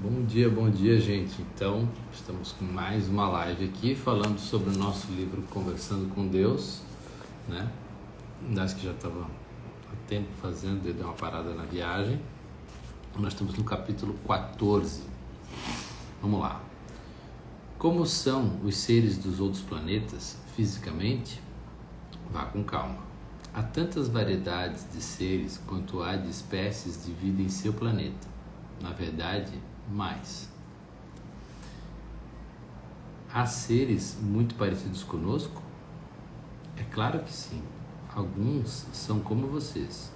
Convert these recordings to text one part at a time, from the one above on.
Bom dia, gente. Então, estamos com mais uma live aqui falando sobre o nosso livro Conversando com Deus, né? Acho que já estava há tempo fazendo, deu uma parada na viagem. Nós estamos no capítulo 14. Vamos lá. Como são os seres dos outros planetas fisicamente? Vá com calma. Há tantas variedades de seres quanto há de espécies de vida em seu planeta. Na verdade, mais. Há seres muito parecidos conosco? É claro que sim. Alguns são como vocês,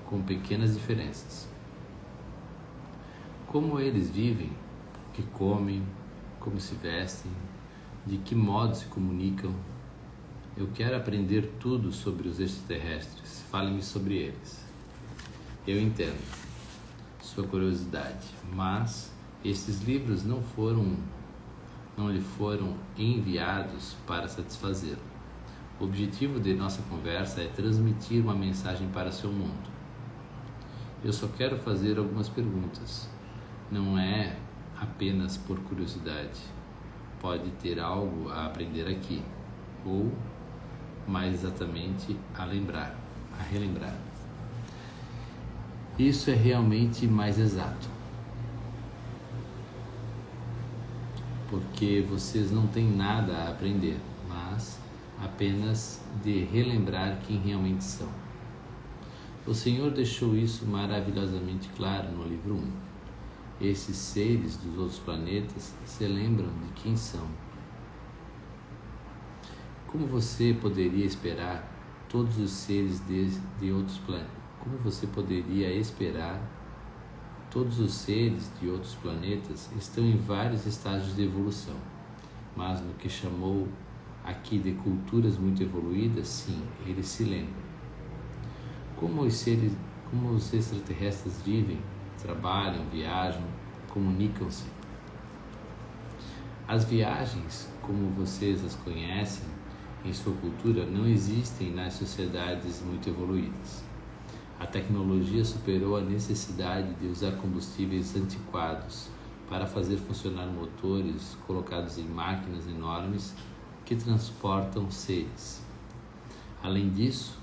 com pequenas diferenças. Como eles vivem, o que comem, como se vestem, de que modo se comunicam. Eu quero aprender tudo sobre os extraterrestres. Fale-me sobre eles. Eu entendo sua curiosidade, mas esses livros não lhe foram enviados para satisfazê-lo. O objetivo de nossa conversa é transmitir uma mensagem para seu mundo. Eu só quero fazer algumas perguntas. Não é apenas por curiosidade. Pode ter algo a aprender aqui, ou mais exatamente a relembrar. Isso é realmente mais exato, porque vocês não têm nada a aprender, mas apenas de relembrar quem realmente são. O Senhor deixou isso maravilhosamente claro no livro 1. Esses seres dos outros planetas se lembram de quem são. Como você poderia esperar todos os seres de outros planetas? Como você poderia esperar? Todos os seres de outros planetas estão em vários estágios de evolução, mas no que chamou aqui de culturas muito evoluídas, sim, eles se lembram. Como os extraterrestres vivem, trabalham, viajam, comunicam-se. As viagens, como vocês as conhecem em sua cultura, não existem nas sociedades muito evoluídas. A tecnologia superou a necessidade de usar combustíveis antiquados para fazer funcionar motores colocados em máquinas enormes que transportam seres. Além disso,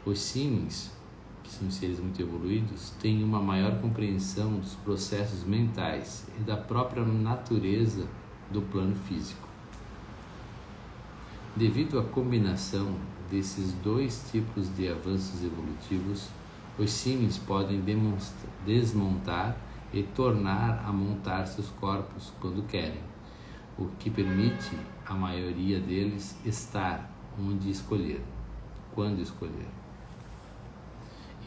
os Simins, que são seres muito evoluídos, têm uma maior compreensão dos processos mentais e da própria natureza do plano físico. Devido à combinação desses dois tipos de avanços evolutivos, os Simins podem desmontar e tornar a montar seus corpos quando querem, o que permite a maioria deles estar onde escolher, quando escolher.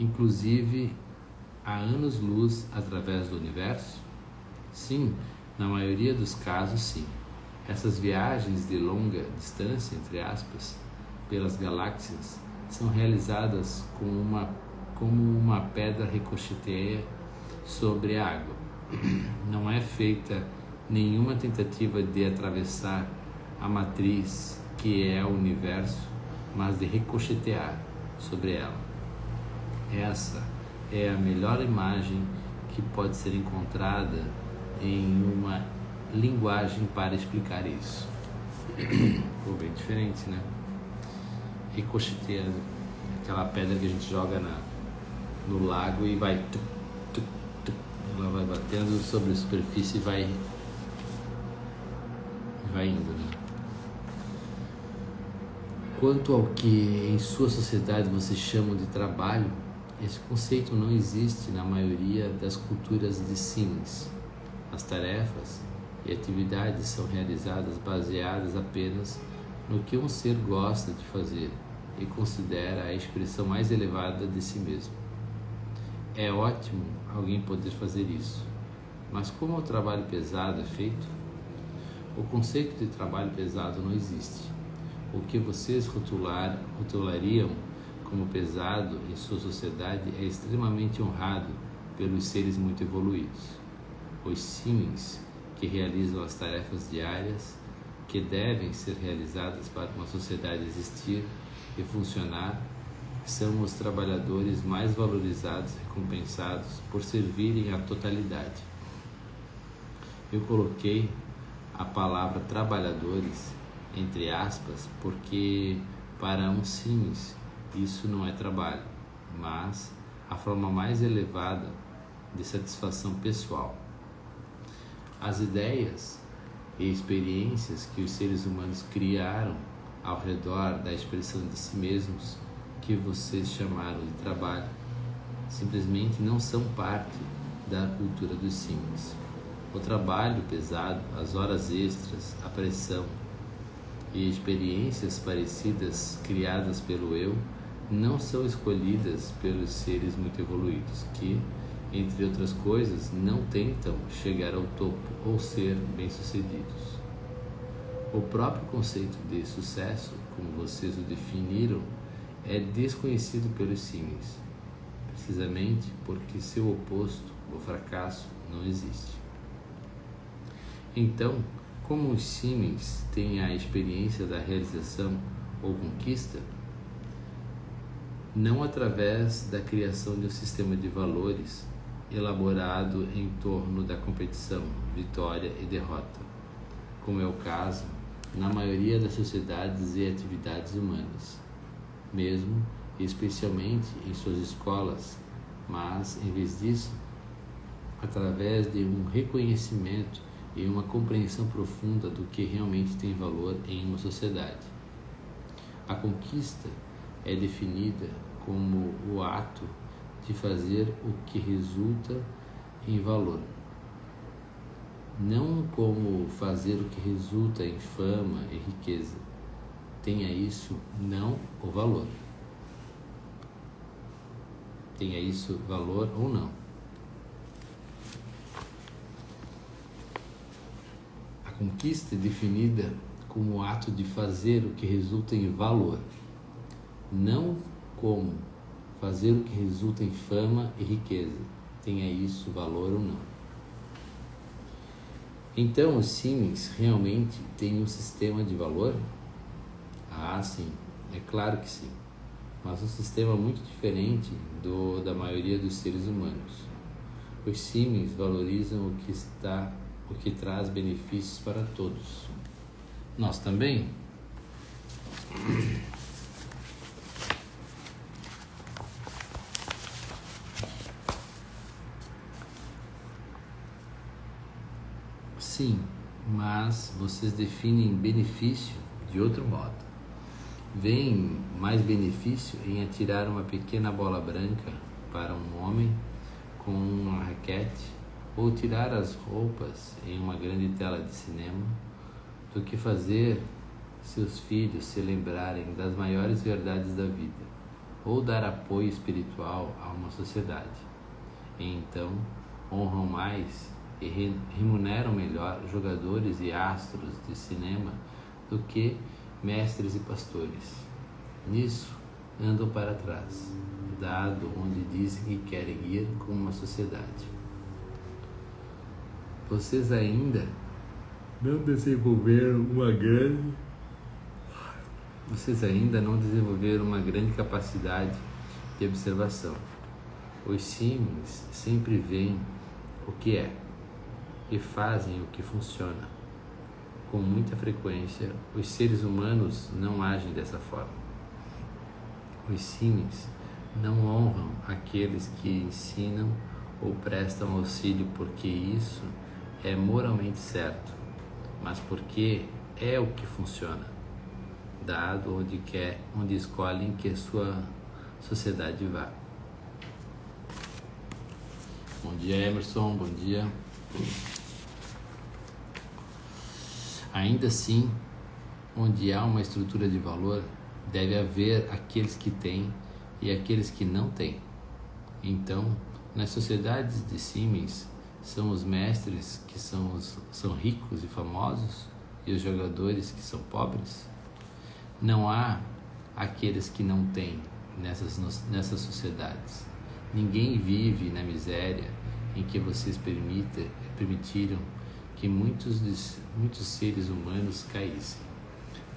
Inclusive a anos-luz através do universo? Sim, na maioria dos casos, sim. Essas viagens de longa distância, entre aspas, pelas galáxias, são realizadas como uma pedra ricocheteia sobre a água. Não é feita nenhuma tentativa de atravessar a matriz que é o universo, mas de ricochetear sobre ela. Essa é a melhor imagem que pode ser encontrada em uma linguagem para explicar isso. Ficou bem diferente, né? Ricocheteia, aquela pedra que a gente joga no lago e vai ela vai batendo sobre a superfície e vai indo, né? Quanto ao que em sua sociedade vocês chamam de trabalho, esse conceito não existe na maioria das culturas de Simins. As tarefas e atividades são realizadas baseadas apenas no que um ser gosta de fazer e considera a expressão mais elevada de si mesmo. É ótimo alguém poder fazer isso, mas como o trabalho pesado é feito? O conceito de trabalho pesado não existe. O que vocês rotulariam como pesado em sua sociedade é extremamente honrado pelos seres muito evoluídos. Os Simins, que realizam as tarefas diárias que devem ser realizadas para uma sociedade existir e funcionar, são os trabalhadores mais valorizados e recompensados por servirem à totalidade. Eu coloquei a palavra trabalhadores entre aspas porque para um Sims isso não é trabalho, mas a forma mais elevada de satisfação pessoal. As ideias e experiências que os seres humanos criaram ao redor da expressão de si mesmos, que vocês chamaram de trabalho, simplesmente não são parte da cultura dos Sims. O trabalho pesado, as horas extras, a pressão e experiências parecidas criadas pelo eu não são escolhidas pelos seres muito evoluídos, que, entre outras coisas, não tentam chegar ao topo ou ser bem-sucedidos. O próprio conceito de sucesso, como vocês o definiram, é desconhecido pelos Sims, precisamente porque seu oposto, o fracasso, não existe. Então, como os Sims têm a experiência da realização ou conquista, não através da criação de um sistema de valores elaborado em torno da competição, vitória e derrota, como é o caso na maioria das sociedades e atividades humanas, mesmo e especialmente em suas escolas, mas, em vez disso, através de um reconhecimento e uma compreensão profunda do que realmente tem valor em uma sociedade. A conquista é definida como o ato de fazer o que resulta em valor, não como fazer o que resulta em fama e riqueza. Tenha isso não o valor. Tenha isso valor ou não. A conquista é definida como o ato de fazer o que resulta em valor, não como fazer o que resulta em fama e riqueza, tenha isso valor ou não. Então, os Sims realmente têm um sistema de valor? Ah, sim, é claro que sim, mas um sistema muito diferente da maioria dos seres humanos. Os Sims valorizam o que traz benefícios para todos. Nós também? Sim, mas vocês definem benefício de outro modo. Veem mais benefício em atirar uma pequena bola branca para um homem com uma raquete ou tirar as roupas em uma grande tela de cinema do que fazer seus filhos se lembrarem das maiores verdades da vida ou dar apoio espiritual a uma sociedade. E então honram mais e remuneram melhor jogadores e astros de cinema do que mestres e pastores. Nisso andam para trás, dado onde dizem que querem ir com uma sociedade. Vocês ainda não desenvolveram uma grande capacidade de observação. Os Sims sempre veem o que é e fazem o que funciona. Com muita frequência, os seres humanos não agem dessa forma. Os Sims não honram aqueles que ensinam ou prestam auxílio porque isso é moralmente certo, mas porque é o que funciona, dado onde escolhem que a sua sociedade vá. Bom dia, Emerson, bom dia. Ainda assim, onde há uma estrutura de valor, deve haver aqueles que têm e aqueles que não têm. Então, nas sociedades de Sims, são os mestres que são ricos e famosos e os jogadores que são pobres? Não há aqueles que não têm nessas sociedades. Ninguém vive na miséria em que vocês permitiram que muitos seres humanos caíssem.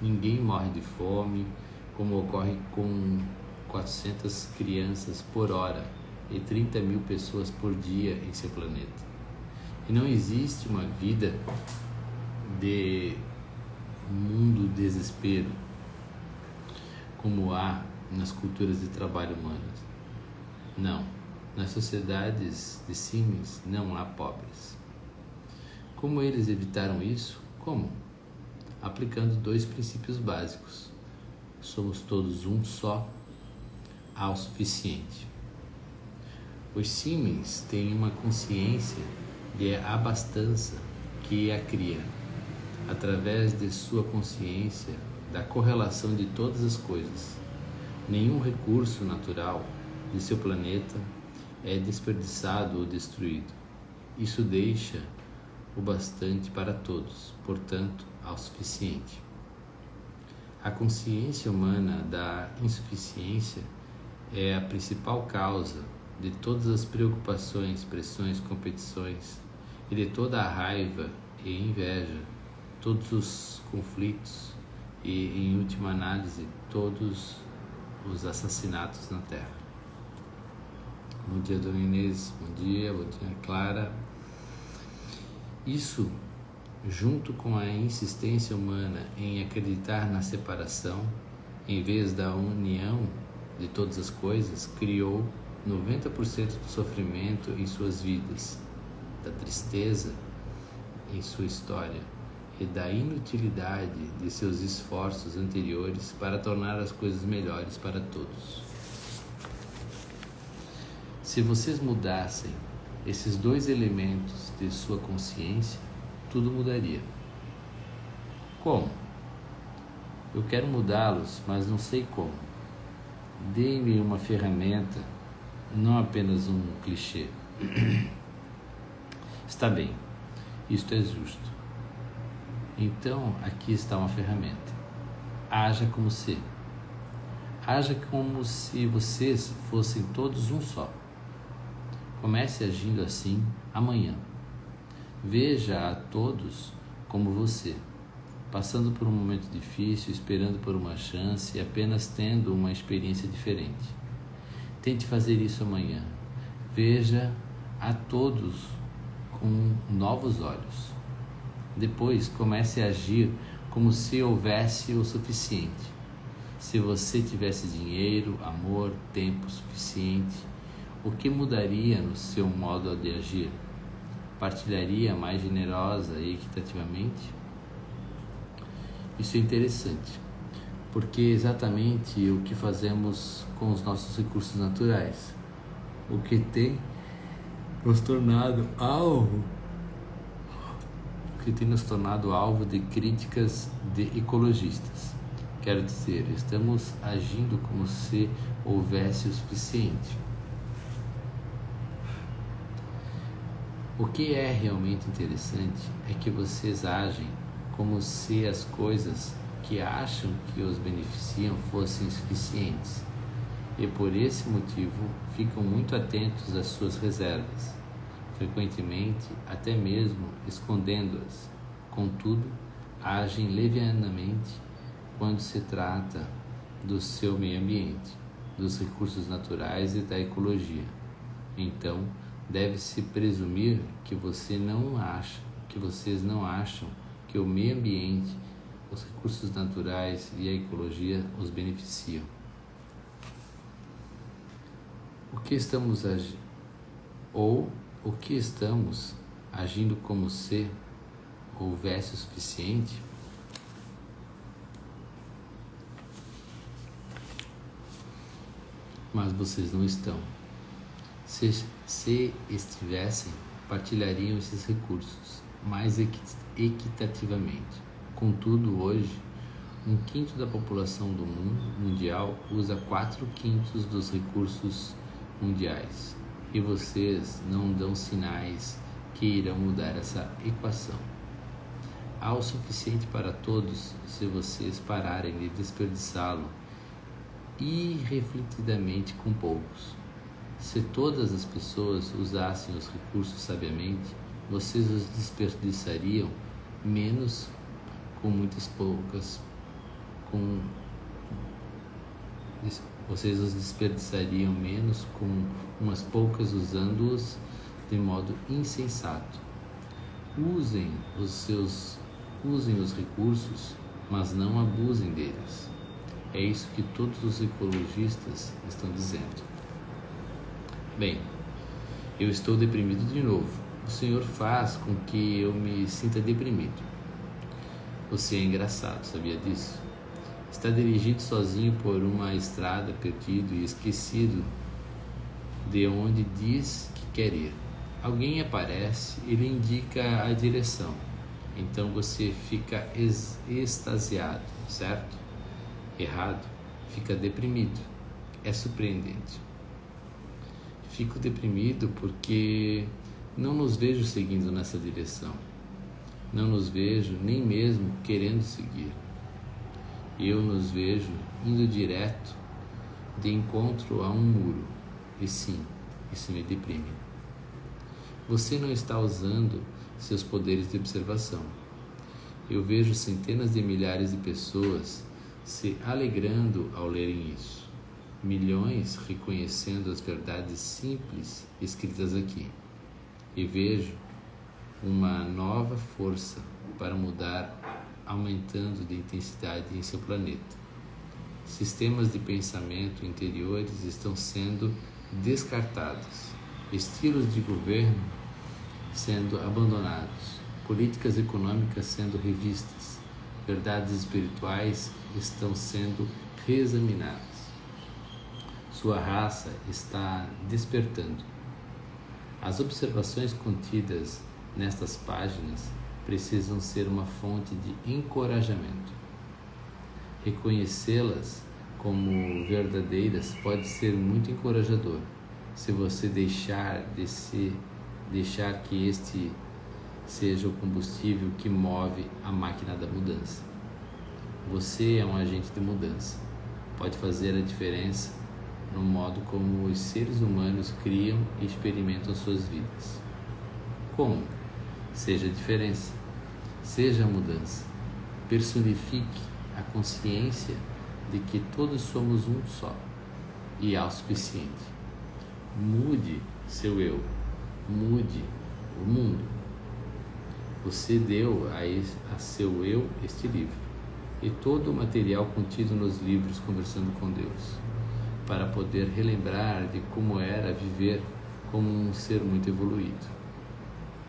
Ninguém morre de fome, como ocorre com 400 crianças por hora e 30 mil pessoas por dia em seu planeta. E não existe uma vida de mundo desespero como há nas culturas de trabalho humanas. Não, nas sociedades de Siemens não há pobres. Como eles evitaram isso? Como? Aplicando 2 princípios básicos. Somos todos um só, autossuficiente. Os Siemens têm uma consciência de abastança que a cria, através de sua consciência da correlação de todas as coisas. Nenhum recurso natural de seu planeta é desperdiçado ou destruído. Isso deixa o bastante para todos, portanto, autossuficiente. A consciência humana da insuficiência é a principal causa de todas as preocupações, pressões, competições e de toda a raiva e inveja, todos os conflitos e, em última análise, todos os assassinatos na Terra. Bom dia, Dona Inês. Bom dia, Clara. Isso, junto com a insistência humana em acreditar na separação, em vez da união de todas as coisas, criou 90% do sofrimento em suas vidas, da tristeza em sua história e da inutilidade de seus esforços anteriores para tornar as coisas melhores para todos. Se vocês mudassem esses 2 elementos de sua consciência, tudo mudaria. Como? Eu quero mudá-los, mas não sei como. Dê-me uma ferramenta, não apenas um clichê. Está bem, isto é justo. Então, aqui está uma ferramenta. Haja como se. Haja como se vocês fossem todos um só. Comece agindo assim amanhã. Veja a todos como você, passando por um momento difícil, esperando por uma chance e apenas tendo uma experiência diferente. Tente fazer isso amanhã. Veja a todos com novos olhos. Depois, comece a agir como se houvesse o suficiente. Se você tivesse dinheiro, amor, tempo suficiente, o que mudaria no seu modo de agir? Partilharia mais generosa e equitativamente? Isso é interessante, porque é exatamente o que fazemos com os nossos recursos naturais, o que tem nos tornado alvo de críticas de ecologistas. Quero dizer, estamos agindo como se houvesse o suficiente. O que é realmente interessante é que vocês agem como se as coisas que acham que os beneficiam fossem suficientes e por esse motivo ficam muito atentos às suas reservas, frequentemente até mesmo escondendo-as. Contudo, agem levianamente quando se trata do seu meio ambiente, dos recursos naturais e da ecologia. Então, deve-se presumir que vocês não acham que o meio ambiente, os recursos naturais e a ecologia os beneficiam. O que estamos agindo como se houvesse o suficiente? Mas vocês não estão. Se estivessem, partilhariam esses recursos mais equitativamente. Contudo, hoje, 1/5 da população do mundo mundial usa 4/5 dos recursos mundiais, e vocês não dão sinais que irão mudar essa equação. Há o suficiente para todos se vocês pararem de desperdiçá-lo irrefletidamente com poucos. Se todas as pessoas usassem os recursos sabiamente, vocês os desperdiçariam menos com muitas poucas, vocês os desperdiçariam menos com umas poucas usando-os de modo insensato. usem os recursos, mas não abusem deles. É isso que todos os ecologistas estão dizendo. Bem, eu estou deprimido de novo. O Senhor faz com que eu me sinta deprimido. Você é engraçado, sabia disso? Está dirigindo sozinho por uma estrada, perdido e esquecido de onde diz que quer ir. Alguém aparece e lhe indica a direção. Então você fica extasiado, certo? Errado, fica deprimido. É surpreendente. Fico deprimido porque não nos vejo seguindo nessa direção. Não nos vejo nem mesmo querendo seguir. Eu nos vejo indo direto de encontro a um muro. E sim, isso me deprime. Você não está usando seus poderes de observação. Eu vejo centenas de milhares de pessoas se alegrando ao lerem isso. Milhões reconhecendo as verdades simples escritas aqui. E vejo uma nova força para mudar, aumentando de intensidade em seu planeta. Sistemas de pensamento interiores estão sendo descartados, estilos de governo sendo abandonados, políticas econômicas sendo revistas, verdades espirituais estão sendo reexaminadas. Sua raça está despertando. As observações contidas nestas páginas precisam ser uma fonte de encorajamento. Reconhecê-las como verdadeiras pode ser muito encorajador, se você deixar que este seja o combustível que move a máquina da mudança. Você é um agente de mudança. Pode fazer a diferença no modo como os seres humanos criam e experimentam suas vidas. Como? Seja a diferença. Seja a mudança. Personifique a consciência de que todos somos um só e autossuficiente. Mude seu eu. Mude o mundo. Você deu a seu eu este livro e todo o material contido nos livros Conversando com Deus, para poder relembrar de como era viver como um ser muito evoluído.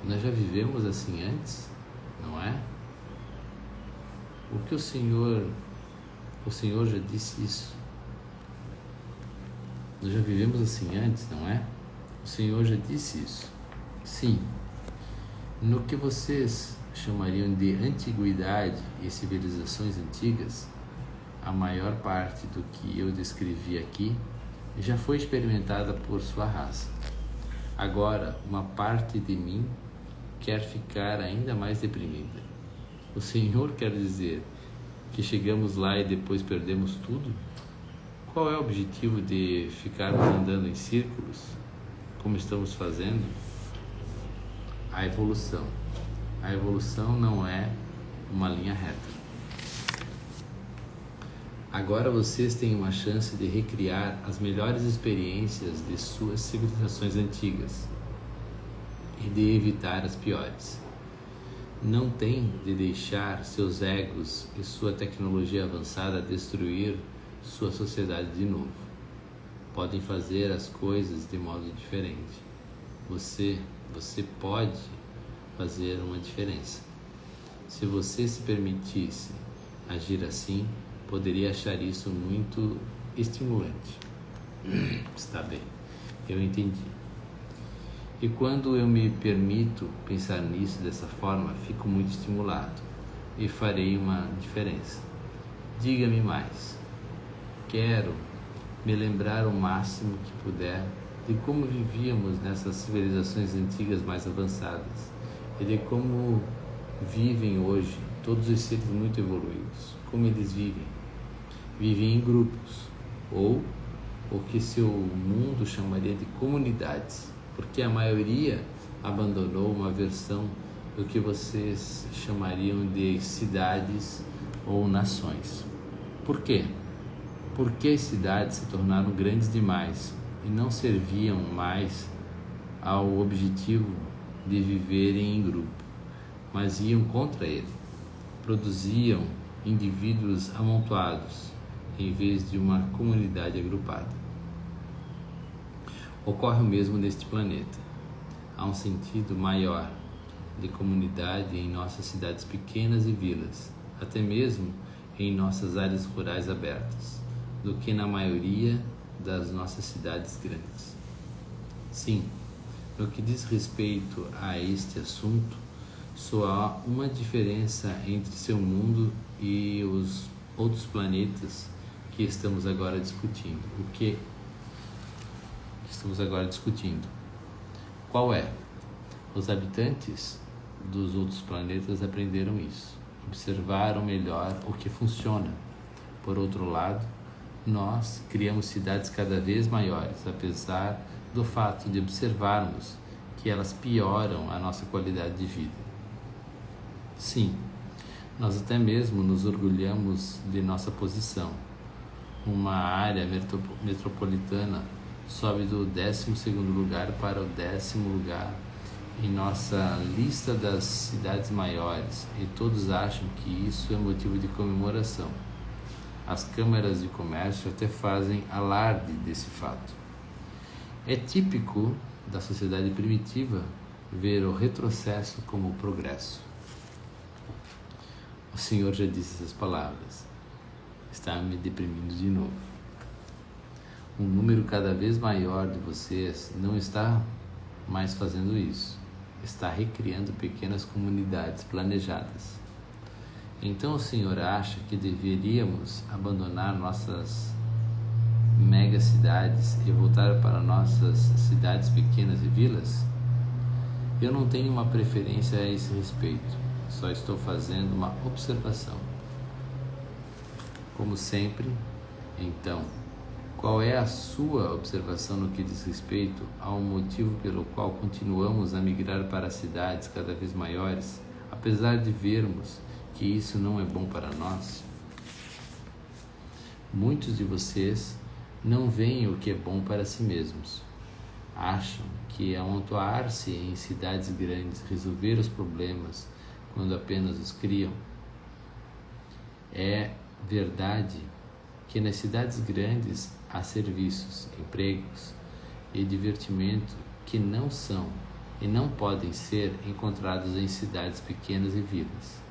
Nós já vivemos assim antes, não é? O Senhor já disse isso. Nós já vivemos assim antes, não é? O Senhor já disse isso. Sim. No que vocês chamariam de antiguidade e civilizações antigas, a maior parte do que eu descrevi aqui já foi experimentada por sua raça. Agora, uma parte de mim quer ficar ainda mais deprimida. O Senhor quer dizer que chegamos lá e depois perdemos tudo? Qual é o objetivo de ficarmos andando em círculos, como estamos fazendo? A evolução. A evolução não é uma linha reta. Agora vocês têm uma chance de recriar as melhores experiências de suas civilizações antigas e de evitar as piores. Não tem de deixar seus egos e sua tecnologia avançada destruir sua sociedade de novo. Podem fazer as coisas de modo diferente. Você pode fazer uma diferença. Se você se permitisse agir assim, poderia achar isso muito estimulante. Está bem, eu entendi. E quando eu me permito pensar nisso dessa forma, fico muito estimulado e farei uma diferença. Diga-me mais. Quero me lembrar o máximo que puder de como vivíamos nessas civilizações antigas mais avançadas e de como vivem hoje todos os seres muito evoluídos. Como eles vivem? Vivem em grupos, ou o que seu mundo chamaria de comunidades, porque a maioria abandonou uma versão do que vocês chamariam de cidades ou nações. Por quê? Porque as cidades se tornaram grandes demais e não serviam mais ao objetivo de viverem em grupo. mas iam contra ele. Produziam indivíduos amontoados em vez de uma comunidade agrupada. Ocorre o mesmo neste planeta. Há um sentido maior de comunidade em nossas cidades pequenas e vilas, até mesmo em nossas áreas rurais abertas, do que na maioria das nossas cidades grandes. Sim, no que diz respeito a este assunto, só há uma diferença entre seu mundo e os outros planetas que estamos agora discutindo. O que estamos agora discutindo? Qual é? Os habitantes dos outros planetas aprenderam isso, observaram melhor o que funciona. Por outro lado, nós criamos cidades cada vez maiores, apesar do fato de observarmos que elas pioram a nossa qualidade de vida. Sim, nós até mesmo nos orgulhamos de nossa posição. Uma área metropolitana sobe do 12º lugar para o 10º lugar em nossa lista das cidades maiores, e todos acham que isso é motivo de comemoração. As câmaras de comércio até fazem alarde desse fato. É típico da sociedade primitiva ver o retrocesso como progresso. O Senhor já disse essas palavras. Está me deprimindo de novo. Um número cada vez maior de vocês não está mais fazendo isso. Está recriando pequenas comunidades planejadas. Então o Senhor acha que deveríamos abandonar nossas megacidades e voltar para nossas cidades pequenas e vilas? Eu não tenho uma preferência a esse respeito, só estou fazendo uma observação. Como sempre, então, qual é a sua observação no que diz respeito ao motivo pelo qual continuamos a migrar para cidades cada vez maiores, apesar de vermos que isso não é bom para nós? Muitos de vocês não veem o que é bom para si mesmos. Acham que amontoar-se em cidades grandes resolver os problemas quando apenas os criam. É verdade que nas cidades grandes há serviços, empregos e divertimento que não são e não podem ser encontrados em cidades pequenas e vilas.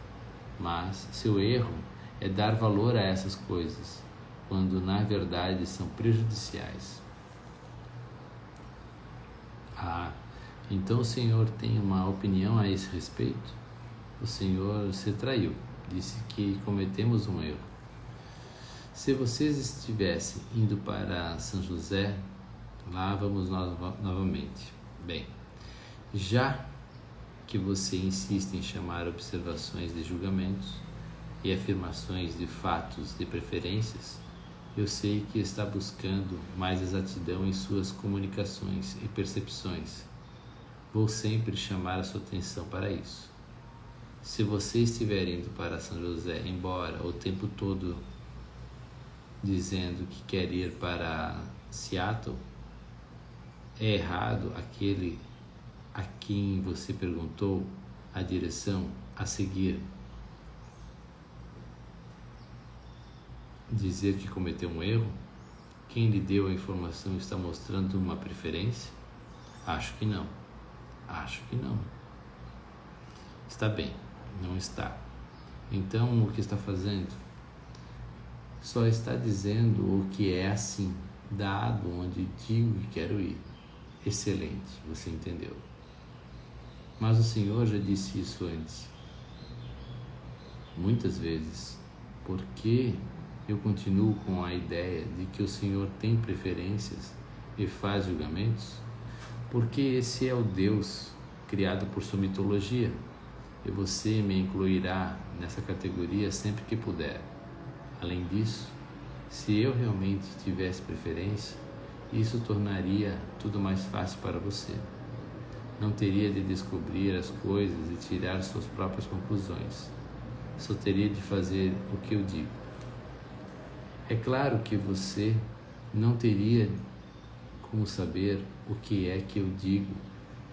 Mas seu erro é dar valor a essas coisas, quando na verdade são prejudiciais. Então o Senhor tem uma opinião a esse respeito? O Senhor se traiu, disse que cometemos um erro. Se vocês estivessem indo para São José, lá vamos nós novamente. Bem, já que você insiste em chamar observações de julgamentos e afirmações de fatos de preferências, eu sei que está buscando mais exatidão em suas comunicações e percepções. Vou sempre chamar a sua atenção para isso. Se você estiver indo para São José, embora o tempo todo dizendo que quer ir para Seattle, é errado aquele a quem você perguntou a direção a seguir dizer que cometeu um erro? Quem lhe deu a informação está mostrando uma preferência? Acho que não. Acho que não. Está bem, não está. Então o que está fazendo? Só está dizendo o que é assim, dado onde digo que quero ir. Excelente, você entendeu. Mas o Senhor já disse isso antes. Muitas vezes. Por que eu continuo com a ideia de que o Senhor tem preferências e faz julgamentos? Porque esse é o Deus criado por sua mitologia, e você me incluirá nessa categoria sempre que puder. Além disso, se eu realmente tivesse preferência, isso tornaria tudo mais fácil para você. Não teria de descobrir as coisas e tirar suas próprias conclusões. Só teria de fazer o que eu digo. É claro que você não teria como saber o que é que eu digo,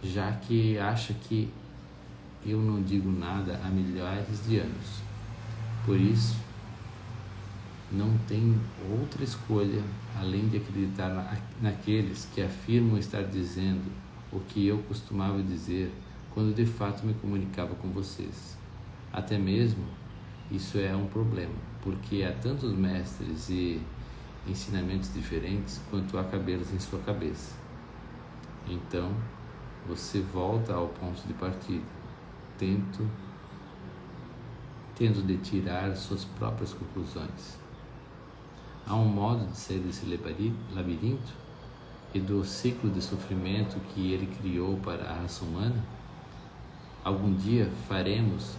já que acha que eu não digo nada há milhares de anos. Por isso, não tem outra escolha além de acreditar naqueles que afirmam estar dizendo o que eu costumava dizer quando de fato me comunicava com vocês. Até mesmo isso é um problema, porque há tantos mestres e ensinamentos diferentes quanto há cabelos em sua cabeça. Então, você volta ao ponto de partida, tendo de tirar suas próprias conclusões. Há um modo de sair desse labirinto e do ciclo de sofrimento que ele criou para a raça humana? Algum dia faremos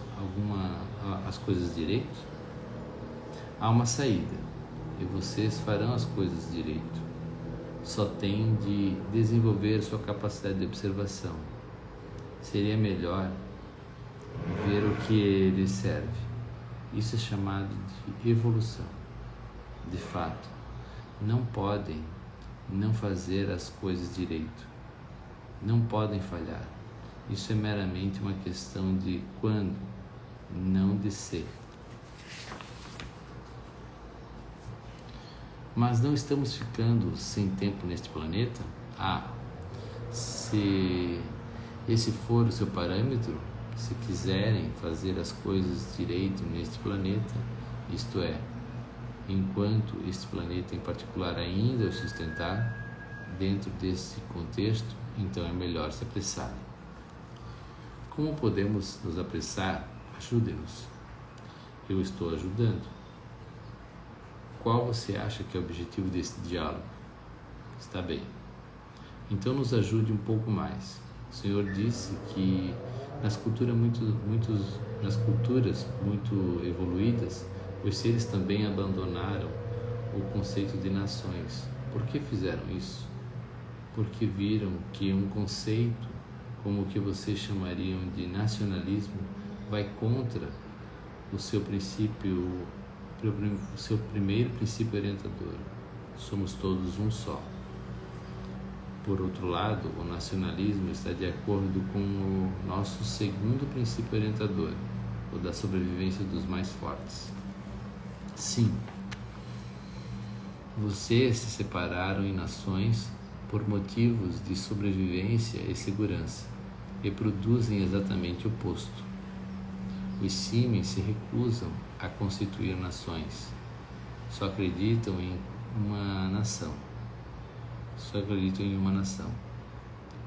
as coisas direito? Há uma saída e vocês farão as coisas direito. Só tem de desenvolver sua capacidade de observação. Seria melhor ver o que lhe serve. Isso é chamado de evolução. De fato, não podem não fazer as coisas direito. Não podem falhar. Isso é meramente uma questão de quando, não de ser. Mas não estamos ficando sem tempo neste planeta? Se esse for o seu parâmetro, se quiserem fazer as coisas direito neste planeta, isto é, enquanto este planeta em particular ainda o sustentar, dentro desse contexto, então é melhor se apressarem. Como podemos nos apressar? Ajude-nos. Eu estou ajudando. Qual você acha que é o objetivo desse diálogo? Está bem. Então nos ajude um pouco mais. O Senhor disse que nas culturas muito evoluídas, os seres também abandonaram o conceito de nações. Por que fizeram isso? Porque viram que um conceito como o que vocês chamariam de nacionalismo vai contra o seu primeiro princípio orientador. Somos todos um só. Por outro lado, o nacionalismo está de acordo com o nosso segundo princípio orientador, o da sobrevivência dos mais fortes. Sim, vocês se separaram em nações por motivos de sobrevivência e segurança e produzem exatamente o oposto. Os símios se recusam a constituir nações, só acreditam em uma nação.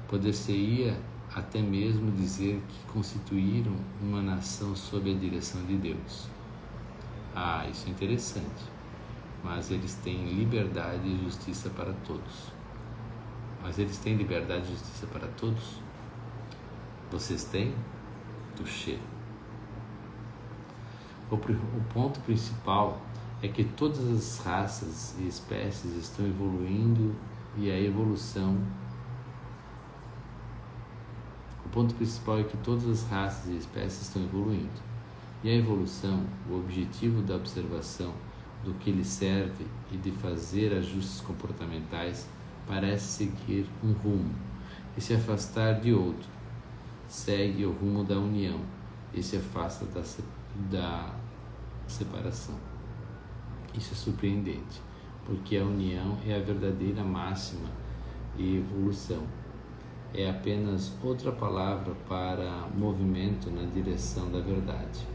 Poder-se-ia até mesmo dizer que constituíram uma nação sob a direção de Deus. Isso é interessante, mas eles têm liberdade e justiça para todos. Vocês têm? Touché. O ponto principal é que todas as raças e espécies estão evoluindo e a evolução. O ponto principal é que todas as raças e espécies estão evoluindo. E a evolução, o objetivo da observação do que lhe serve e de fazer ajustes comportamentais, parece seguir um rumo e se afastar de outro. Segue o rumo da união e se afasta da separação. Isso é surpreendente, porque a união é a verdadeira máxima e evolução. É apenas outra palavra para movimento na direção da verdade.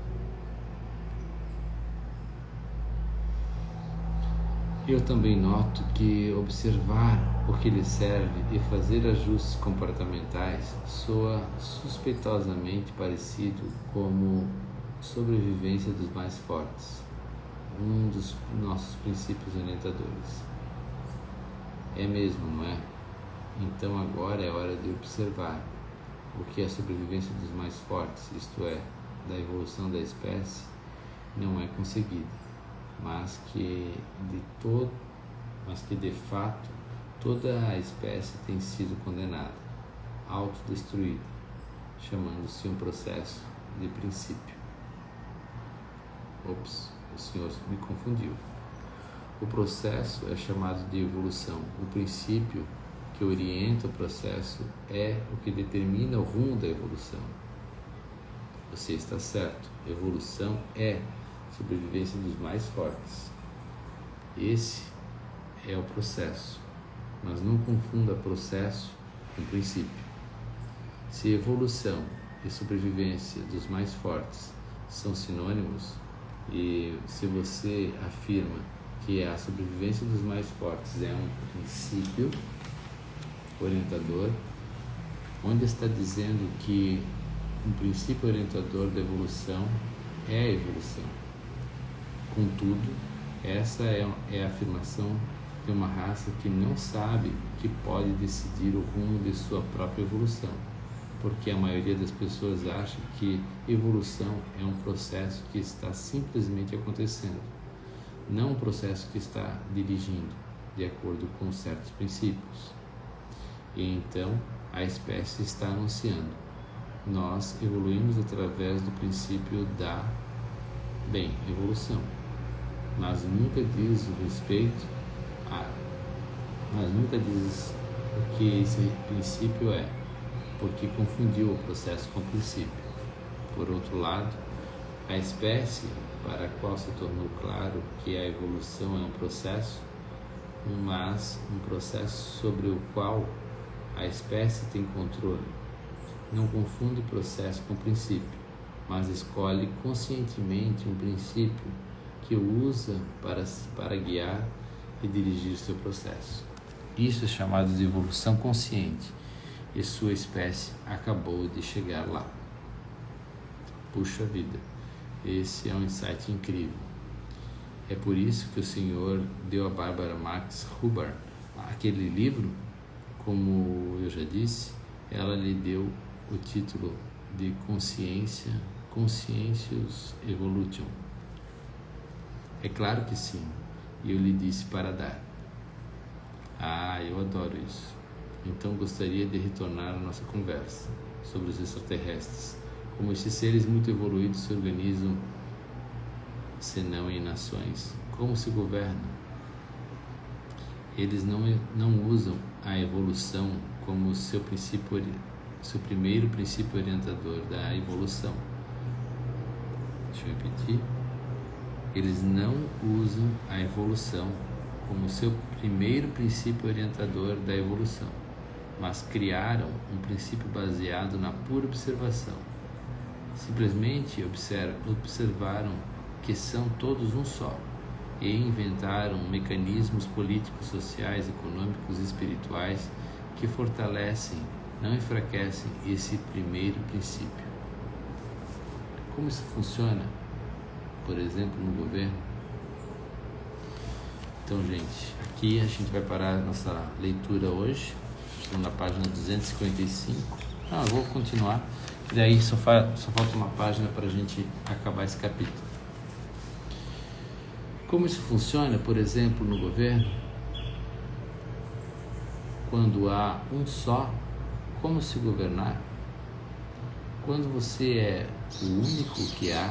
Eu também noto que observar o que lhe serve e fazer ajustes comportamentais soa suspeitosamente parecido como sobrevivência dos mais fortes, um dos nossos princípios orientadores. É mesmo, não é? Então agora é hora de observar o que a sobrevivência dos mais fortes, isto é, da evolução da espécie, não é conseguida, mas que de fato toda a espécie tem sido condenada, autodestruída, chamando-se um processo de princípio. O senhor me confundiu. O processo é chamado de evolução. O princípio que orienta o processo é o que determina o rumo da evolução. Você está certo. Evolução é sobrevivência dos mais fortes. Esse é o processo. Mas não confunda processo com princípio. Se evolução e sobrevivência dos mais fortes são sinônimos, e se você afirma que a sobrevivência dos mais fortes é um princípio orientador, onde está dizendo que um princípio orientador da evolução é a evolução. Contudo, essa é a afirmação de uma raça que não sabe que pode decidir o rumo de sua própria evolução, porque a maioria das pessoas acha que evolução é um processo que está simplesmente acontecendo, não um processo que está dirigindo de acordo com certos princípios. E então a espécie está anunciando: nós evoluímos através do princípio da evolução, mas nunca diz o que esse princípio é, porque confundiu o processo com o princípio. Por outro lado, a espécie para a qual se tornou claro que a evolução é um processo, mas um processo sobre o qual a espécie tem controle, não confunde processo com princípio, mas escolhe conscientemente um princípio que o usa para guiar e dirigir seu processo. Isso é chamado de evolução consciente, e sua espécie acabou de chegar lá. Puxa vida, esse é um insight incrível. É por isso que o Senhor deu a Barbara Max Hubbard aquele livro. Como eu já disse, ela lhe deu o título de Conscientious Evolution. É claro que sim, e eu lhe disse para dar. Eu adoro isso. Então gostaria de retornar à nossa conversa sobre os extraterrestres, como esses seres muito evoluídos se organizam, senão em nações, como se governam. Eles não usam a evolução como seu primeiro princípio orientador da evolução. Deixa eu repetir. Eles não usam a evolução como seu primeiro princípio orientador da evolução, mas criaram um princípio baseado na pura observação. Simplesmente observaram que são todos um só e inventaram mecanismos políticos, sociais, econômicos e espirituais que fortalecem, não enfraquecem esse primeiro princípio. Como isso funciona, por exemplo, no governo? Então, gente, aqui a gente vai parar a nossa leitura hoje. Estamos na página 255. Eu vou continuar, e daí só falta uma página para a gente acabar esse capítulo. Como isso funciona, por exemplo, no governo? Quando há um só, como se governar? Quando você é o único que há,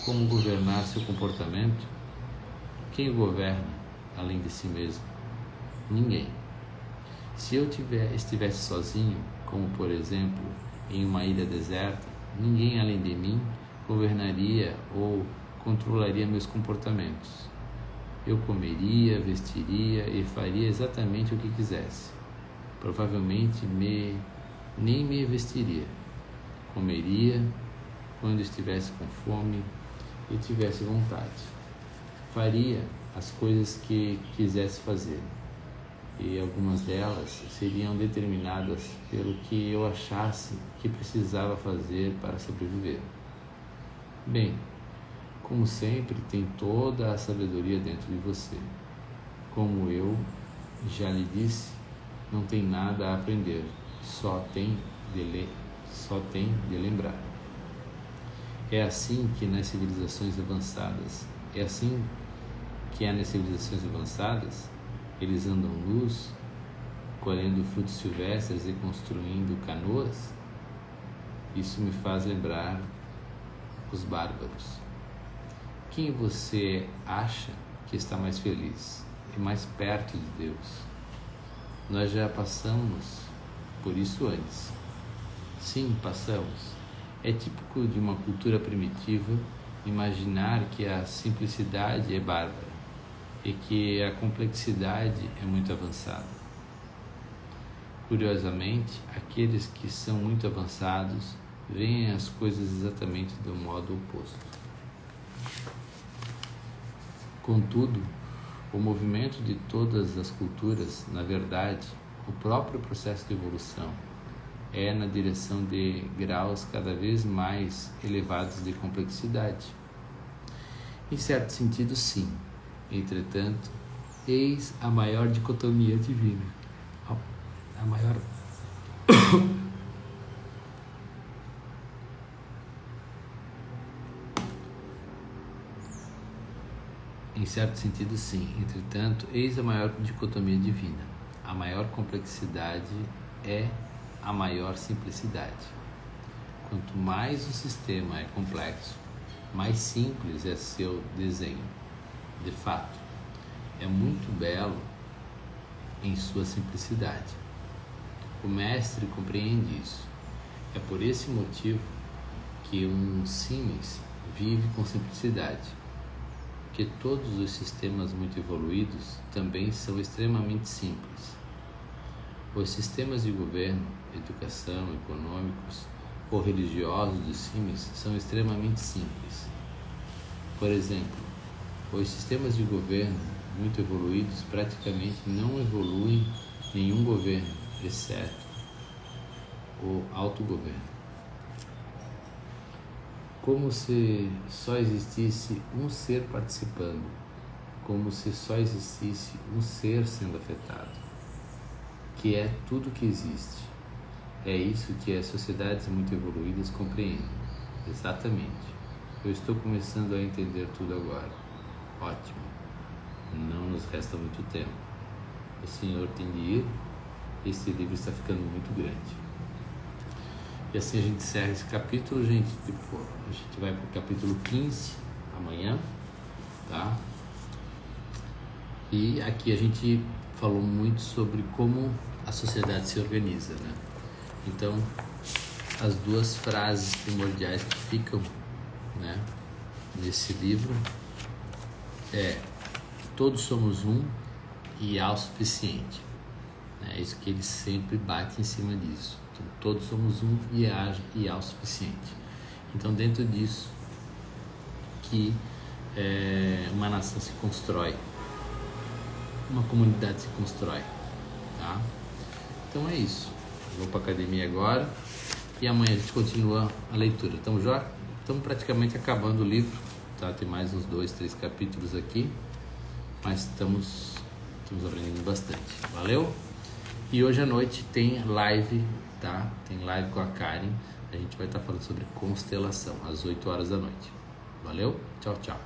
como governar seu comportamento? Quem o governa além de si mesmo? Ninguém. Se eu estivesse sozinho, como por exemplo em uma ilha deserta, ninguém além de mim governaria ou controlaria meus comportamentos. Eu comeria, vestiria e faria exatamente o que quisesse. Provavelmente nem me vestiria. Comeria quando estivesse com fome e tivesse vontade. Faria as coisas que quisesse fazer, e algumas delas seriam determinadas pelo que eu achasse que precisava fazer para sobreviver. Bem, como sempre, tem toda a sabedoria dentro de você. Como eu já lhe disse, não tem nada a aprender, só tem de lembrar. É assim que nas civilizações avançadas, eles andam nus, colhendo frutos silvestres e construindo canoas. Isso me faz lembrar os bárbaros. Quem você acha que está mais feliz e mais perto de Deus? Nós já passamos por isso antes. Sim, passamos. É típico de uma cultura primitiva imaginar que a simplicidade é bárbara e que a complexidade é muito avançada. Curiosamente, aqueles que são muito avançados veem as coisas exatamente do modo oposto. Contudo, o movimento de todas as culturas, na verdade, o próprio processo de evolução, é na direção de graus cada vez mais elevados de complexidade. Em certo sentido, sim. Entretanto, eis a maior dicotomia divina. A maior... Em certo sentido, sim. Entretanto, eis a maior dicotomia divina. A maior complexidade é a maior simplicidade. Quanto mais o sistema é complexo, mais simples é seu desenho. De fato, é muito belo em sua simplicidade. O mestre compreende isso. É por esse motivo que um Siemens vive com simplicidade, que todos os sistemas muito evoluídos também são extremamente simples. Os sistemas de governo, educação, econômicos ou religiosos dos Siemens são extremamente simples. Por exemplo, os sistemas de governo muito evoluídos praticamente não evoluem nenhum governo, exceto o autogoverno. Como se só existisse um ser participando, como se só existisse um ser sendo afetado, que é tudo que existe. É isso que as sociedades muito evoluídas compreendem. Exatamente. Eu estou começando a entender tudo agora. Ótimo. Não nos resta muito tempo. O senhor tem de ir. Esse livro está ficando muito grande. E assim a gente encerra esse capítulo, gente. Depois a gente vai para o capítulo 15 amanhã, tá? E aqui a gente falou muito sobre como a sociedade se organiza, né? Então, as duas frases primordiais que ficam, né, nesse livro é: todos somos um e autossuficiente. É isso que ele sempre bate em cima disso. Então, todos somos um e autossuficiente. Então, dentro disso que uma nação se constrói, uma comunidade se constrói, tá? Então é isso. Vou para a academia agora e amanhã a gente continua a leitura. Estamos praticamente acabando o livro, tá? Tem mais uns 2, 3 capítulos aqui, mas estamos aprendendo bastante. Valeu? E hoje à noite tem live, tá? Tem live com a Karen. A gente vai estar falando sobre constelação às 8 horas da noite. Valeu? Tchau, tchau.